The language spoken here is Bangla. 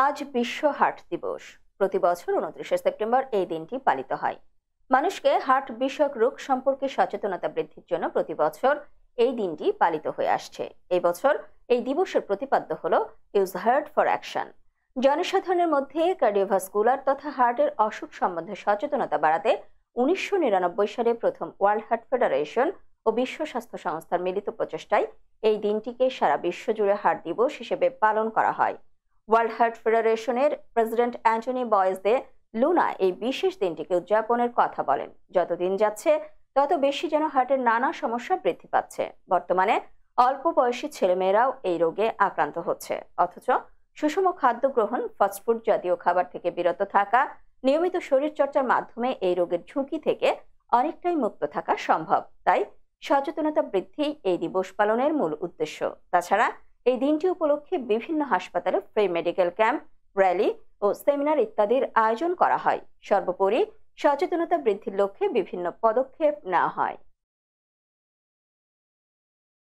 আজ বিশ্ব হার্ট দিবস। প্রতি বছর 29 সেপ্টেম্বর এই দিনটি পালিত হয়। মানুষকে হার্ট বিষয়ক রোগ সম্পর্কে সচেতনতা বৃদ্ধির জন্য প্রতি বছর এই দিনটি পালিত হয়ে আসছে। এই বছর এই দিবসের প্রতিপাদ্য হল ইউজ হার্ট ফর অ্যাকশন। জনসাধারণের মধ্যে কার্ডিওভাস্কুলার তথা হার্টের অসুখ সম্বন্ধে সচেতনতা বাড়াতে 1999 সালে প্রথম ওয়ার্ল্ড হার্ট ফেডারেশন ও বিশ্ব স্বাস্থ্য সংস্থার মিলিত প্রচেষ্টায় এই দিনটিকে সারা বিশ্ব জুড়ে হার্ট দিবস হিসেবে পালন করা হয়। ওয়ার্ল্ড হার্ট ফেডারেশনের প্রেসিডেন্ট অ্যান্টনি বয়েস দে লুনা এই বিশেষ দিনটিকে উদযাপনের কথা বলেন। যত দিন যাচ্ছে তত বেশি যেন হার্টের নানা সমস্যা বৃদ্ধি পাচ্ছে। বর্তমানে অল্প বয়সী ছেলেমেয়েরাও এই রোগে আক্রান্ত হচ্ছে, অথচ সুষম খাদ্য গ্রহণ, ফাস্টফুড জাতীয় খাবার থেকে বিরত থাকা, নিয়মিত শরীরচর্চার মাধ্যমে এই রোগের ঝুঁকি থেকে অনেকটাই মুক্ত থাকা সম্ভব। তাই সচেতনতা বৃদ্ধি এই দিবস পালনের মূল উদ্দেশ্য। তাছাড়া এই দিনটি উপলক্ষে বিভিন্ন হাসপাতালে ফ্রি মেডিকেল ক্যাম্প, র্যালি ও সেমিনার ইত্যাদির আয়োজন করা হয়। সর্বোপরি সচেতনতা বৃদ্ধির লক্ষ্যে বিভিন্ন পদক্ষেপ নেওয়া হয়।